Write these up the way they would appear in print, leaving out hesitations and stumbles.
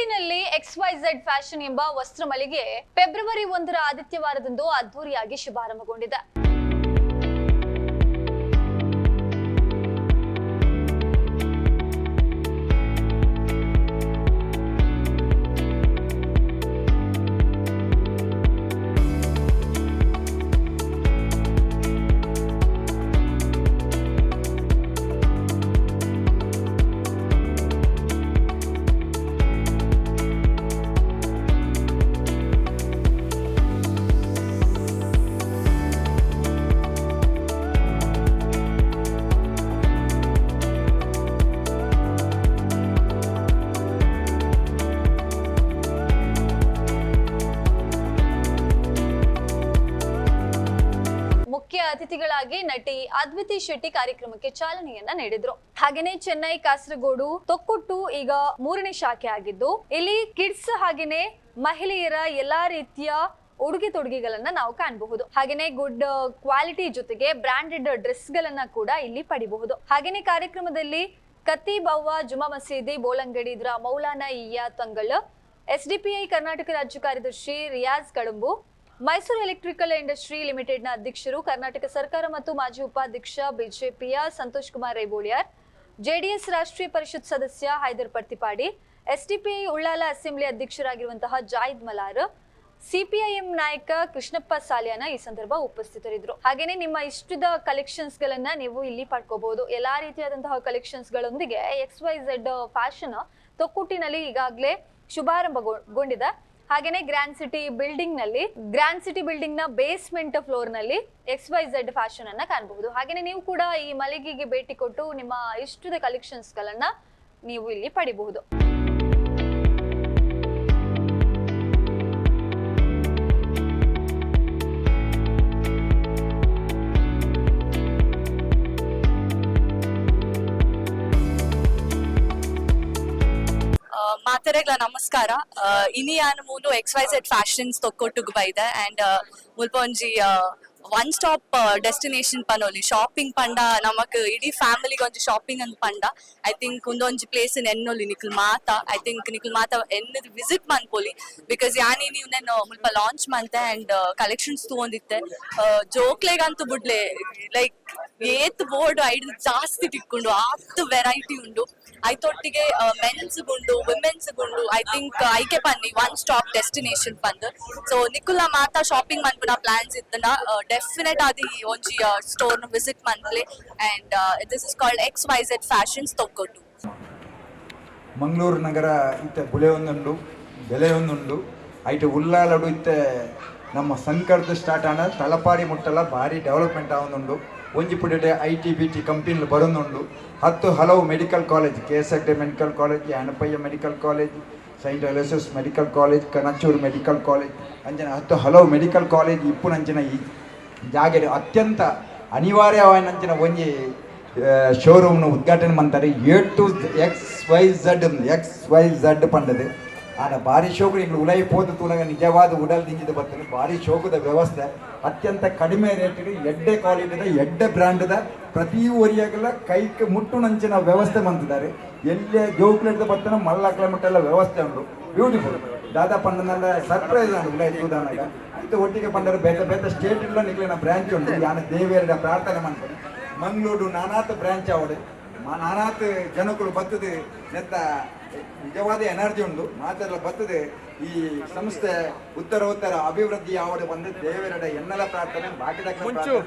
ತೊಕ್ಕೊಟ್ಟಿನಲ್ಲಿ XYZ fashion ಎಂಬ ವಸ್ತ್ರ ಮಳಿಗೆ ಫೆಬ್ರವರಿ 1ರ ಆದಿತ್ಯವಾರದಂದು ಅದ್ದೂರಿಯಾಗಿ ಶುಭಾರಂಭಗೊಂಡಿದೆ. ಮುಖ್ಯ ಅತಿಥಿಗಳಾಗಿ ನಟಿ ಅದ್ವಿತಿ ಶೆಟ್ಟಿ ಕಾರ್ಯಕ್ರಮಕ್ಕೆ ಚಾಲನೆಯನ್ನ ನೀಡಿದ್ರು. ಹಾಗೇನೆ ಚೆನ್ನೈ, ಕಾಸರಗೋಡು, ತೊಕ್ಕೊಟ್ಟು ಈಗ 3ನೇ ಶಾಖೆ ಆಗಿದ್ದು, ಇಲ್ಲಿ ಕಿಡ್ಸ್ ಹಾಗೇನೆ ಮಹಿಳೆಯರ ಎಲ್ಲಾ ರೀತಿಯ ಉಡುಗೆ ತೊಡುಗೆಗಳನ್ನ ನಾವು ಕಾಣಬಹುದು. ಹಾಗೇನೆ ಗುಡ್ ಕ್ವಾಲಿಟಿ ಜೊತೆಗೆ ಬ್ರಾಂಡೆಡ್ ಡ್ರೆಸ್ ಗಳನ್ನ ಕೂಡ ಇಲ್ಲಿ ಪಡಿಬಹುದು. ಹಾಗೇನೆ ಕಾರ್ಯಕ್ರಮದಲ್ಲಿ ಕತ್ತಿ-ಬವ್ವ ಜುಮಾ ಮಸೀದಿ, ಬೋಳಂಗಡಿ ಇದರ ಮೌಲಾನಾ ಇಯ್ಯಾ ತಂಗಳ್, SDPI ಕರ್ನಾಟಕ ರಾಜ್ಯ ಕಾರ್ಯದರ್ಶಿ ರಿಯಾಜ್ ಕಳಂಬು, ಮೈಸೂರು ಎಲೆಕ್ಟ್ರಿಕಲ್ ಇಂಡಸ್ಟ್ರಿ ಲಿಮಿಟೆಡ್ನ ಅಧ್ಯಕ್ಷರು, ಕರ್ನಾಟಕ ಸರ್ಕಾರ ಮತ್ತು ಮಾಜಿ ಉಪಾಧ್ಯಕ್ಷ ಬಿಜೆಪಿಯ ಸಂತೋಷ್ ಕುಮಾರ್ ರೇಬೋಳಿಯಾರ್, JDS ರಾಷ್ಟ್ರೀಯ ಪರಿಷತ್ ಸದಸ್ಯ ಹೈದರ್ ಪರ್ತಿಪಾಡಿ, SDPI ಉಳ್ಳಾಲ ಅಸೆಂಬ್ಲಿ ಅಧ್ಯಕ್ಷರಾಗಿರುವಂತಹ ಜಾಯಿದ್ ಮಲಾರ್, CPIM ನಾಯಕ ಕೃಷ್ಣಪ್ಪ ಸಾಲಿಯಾನ ಈ ಸಂದರ್ಭ ಉಪಸ್ಥಿತರಿದ್ದರು. ಹಾಗೇನೆ ನಿಮ್ಮ ಇಷ್ಟದ ಕಲೆಕ್ಷನ್ಸ್ ಗಳನ್ನ ನೀವು ಇಲ್ಲಿ ಪಡ್ಕೋಬಹುದು. ಎಲ್ಲಾ ರೀತಿಯಾದಂತಹ ಕಲೆಕ್ಷನ್ಸ್ ಗಳೊಂದಿಗೆ XYZ ಫ್ಯಾಷನ್ ತೊಕ್ಕೊಟ್ಟಿನಲ್ಲಿ ಈಗಾಗಲೇ ಶುಭಾರಂಭಗೊಂಡಿದೆ. ಹಾಗೇನೆ ಗ್ರ್ಯಾಂಡ್ ಸಿಟಿ ಬಿಲ್ಡಿಂಗ್ ನ ಬೇಸ್ಮೆಂಟ್ ಫ್ಲೋರ್ ನಲ್ಲಿ XYZ ಫ್ಯಾಷನ್ ಅನ್ನ ಕಾಣಬಹುದು. ಹಾಗೇನೆ ನೀವು ಕೂಡ ಈ ಮಳಿಗೆಗೆ ಭೇಟಿ ಕೊಟ್ಟು ನಿಮ್ಮ ಇಷ್ಟದ ಕಲೆಕ್ಷನ್ಸ್ ಗಳನ್ನ ನೀವು ಇಲ್ಲಿ ಪಡಿಬಹುದು. ಮಾತರೆಗ್ಲ ನಮಸ್ಕಾರ. ಇನಿ ಯಾನ್ ಮೂಲು XYZ ಫ್ಯಾಷನ್ಸ್ ತೊಕ್ಕೊಟ್ಟುಗ್ ಬೈದೆ ಅಂಡ್ ಮುಲ್ಪ ಒಂಜಿ ಒನ್ ಸ್ಟಾಪ್ ಡೆಸ್ಟಿನೇಷನ್ ಪನೊಲಿ ಶಾಪಿಂಗ್ ಪಂಡ ನಮಕ್ ಇಡೀ ಫ್ಯಾಮಿಲಿಗೆ ಒಂಜಿ ಶಾಪಿಂಗ್ ಅಂತ ಪಂಡ ಐ ಥಿಂಕ್ ಉಂದೊಂಜಿ ಪ್ಲೇಸ್ ಎನ್ನೊಲಿ ನಿಕುಲ್ ಮಾತ ಐ ಥಿಂಕ್ ನಿಕುಲ್ ಮಾತ ಎನ್ನದು ವಿಸಿಟ್ ಮನ್ಪೊಲಿ ಬಿಕಾಸ್ ಯಾನಿ ನೀವು ನೆನ್ ಮುಲ್ಪ ಲಾಂಚ್ ಮಂತೆ ಅಂಡ್ ಕಲೆಕ್ಷನ್ಸ್ ತಗೊಂಡಿತ್ತೆ ಜೋಕ್ಲೆಗಂತೂ ಬಿಡ್ಲೆ ಲೈಕ್ ಏತ್ ಬೋರ್ಡ್ ಐಡ್ ಜಾಸ್ತಿ ತಿಕ್ಕೊಂಡು ಆತ್ ವೆರೈಟಿ ಉಂಡು ಐತೊಟ್ಟಿಗೆ ಮೆನ್ಸ್ ಗುಂಡು ವಿಮೆನ್ಸ್ ಗುಂಡು ಐ ಥಿಂಕ್ ಐಕೆ ಪನ್ನಿ ಒನ್ ಸ್ಟಾಪ್ ಡೆಸ್ಟಿನೇಷನ್ ಪಂದ್ ಸೊ ನಿಕುಲ ಮಾತ ಶಾಪಿಂಗ್ ಮನ್ಪುನ ಪ್ಲಾನ್ಸ್ ಇತ್ತನ ಡೆಫಿನೆಟ್ ಆದಿ ಒಂಜಿ ಸ್ಟೋರ್ ನ ವಿಸಿಟ್ ಮನ್ಪಲೆ and this is called XYZ fashions Thokkottu. Mangaluru ನಗರ ಇತ್ತೆ ಬುಲೆ ಒಂದುಂಡು ಬೆಲೆ ಒಂದುಂಡು ಐಟು ಉಳ್ಳಾಲಡು ಇತ್ತೆ ನಮ್ಮ ಸಂಕರ್ದು ಸ್ಟಾರ್ಟ್ ಆನ ತಲಪಾಡಿ ಮುಟ್ಟಲ ಭಾರಿ ಡೆವಲಪ್ಮೆಂಟ್ ಆವೊಂದುಂಡು ಒಂಜಿ ಪುಡಿಡೆ IT-BT ಕಂಪನಿಲು ಬರೋದುಂಡು ಹಲವು medical college KSRD medical college, Yenepoya medical college, Saint Aloysius medical college, Kanachur medical college ಅಂಚನೆ ಹಲವು ಮೆಡಿಕಲ್ ಕಾಲೇಜ್ ಇಪ್ಪುನಂಚಿನ ಈ ಜಾಗೆಡ್ ಅತ್ಯಂತ ಅನಿವಾರ್ಯವಾಯಿನಂಚಿನ ಒಂಜಿ ಶೋರೂಮ್ನ ಉದ್ಘಾಟನೆ ಮಾಡ್ತಾರೆ. A to XYZ ಪಂಡದು ಆನ ಭಾರಿ ಶೋಕು ನೀವು ಉಲೈ ಪೋದು ತೂನಗ ನಿಜವಾದ ಉಡಲ್ ದಿಂಜಿದ ಬರ್ತದೆ. ಭಾರಿ ಶೋಕದ ವ್ಯವಸ್ಥೆ ಅತ್ಯಂತ ಕಡಿಮೆ ರೇಟಿಗೆ ಎಡ್ಡೆ ಕ್ವಾಲಿಟಿದ ಎಡ್ಡೆ ಬ್ರ್ಯಾಂಡ್ದ ಪ್ರತಿ ಒರಿಯಾಗೆಲ್ಲ ಕೈಗೆ ಮುಟ್ಟುನಂಚಿನ ವ್ಯವಸ್ಥೆ ಬಂದಿದ್ದಾರೆ. ಎಲ್ಲೇ ಜೋಕ್ಲೆಟ್ದ ಬರ್ತನ ಮಲ್ಲ ಕಿಲೋಮೀಟರ್ ವ್ಯವಸ್ಥೆ ಉಂಟು. ಬ್ಯೂಟಿಫುಲ್ ದಾದಾ ಪಂಡನೆಲ್ಲ ಸರ್ಪ್ರೈಸ್ ಉಂಟು ಉಲೈ ತೂದಾನಾಗ ಅಂತ ಒಟ್ಟಿಗೆ ಪಂಡರು ಬೇತೆ ಸ್ಟೇಟ್ ಇಲ್ಲ ನಿಕ್ಲಿನ ಬ್ರಾಂಚ್ ಉಂಟು. ಯಾನ ದೇವಿಯರ ಪ್ರಾರ್ಥನೆ ಮಾಡ್ತಾರೆ. ಮಂಗಳೂರು ನಾನಾತ್ ಬ್ರಾಂಚ್ ಅವಡು ನಾನಾತ್ ಜನಗಳು ಬರ್ತದೆ ನೆತ್ತ ನಿಜವಾದ ಎನರ್ಜಿ ಉಂಟು ಮಾತೆಲ್ಲ ಬರ್ತದೆ. ಈ ಸಂಸ್ಥೆ ಉತ್ತರ ಅಭಿವೃದ್ಧಿ ಯಾವಡೆ ಬಂದು ದೇವರಡ ಎನ್ನೆಲ್ಲ ಪ್ರಾರ್ಥನೆ ಬಾಕಿದ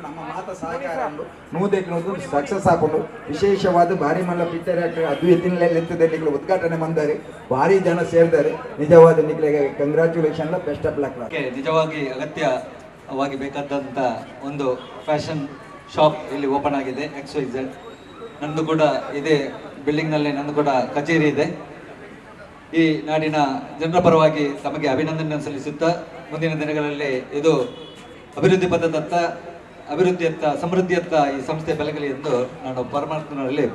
ನಮ್ಮ ಮಾತ ಸಹಕಾರ ಉಂಟು ನೂದೇನು ಸಕ್ಸಸ್ ಹಾಕೊಂಡು ವಿಶೇಷವಾದ ಭಾರಿ ಮಲ್ಲ ಪಿಕ್ಚರ್ ಅದ್ವಿತಿನೆತ್ತದ ನಿಗಳು ಉದ್ಘಾಟನೆ ಮಾಡಿದ್ದಾರೆ. ಭಾರಿ ಜನ ಸೇರಿದ್ದಾರೆ. ನಿಜವಾದ ನಿಖಿಲಿಗೆ ಕಂಗ್ರ್ಯಾಚುಲೇಷನ್, ಬೆಸ್ಟ್ ಆಫ್ ಲಕ್. ನಿಜವಾಗಿ ಅಗತ್ಯವಾಗಿ ಬೇಕಾದಂಥ ಒಂದು ಫ್ಯಾಷನ್ ಶಾಪ್ ಇಲ್ಲಿ ಓಪನ್ ಆಗಿದೆ XYZ. ನಂದು ಕೂಡ ಇದೇ ಬಿಲ್ಡಿಂಗ್ನಲ್ಲಿ ನಂದು ಕೂಡ ಕಚೇರಿ ಇದೆ. ಈ ನಾಡಿನ ಜನರ ಪರವಾಗಿ ತಮಗೆ ಅಭಿನಂದನೆ ಸಲ್ಲಿಸುತ್ತಾ ಮುಂದಿನ ದಿನಗಳಲ್ಲಿ ಇದು ಅಭಿವೃದ್ಧಿ ಪಥದತ್ತ ಸಮೃದ್ಧಿಯತ್ತ ಈ ಸಂಸ್ಥೆ ಬೆಳಗಲಿ ಎಂದು ನಾನು ಪರಮಾತ್ಮನಲ್ಲಿ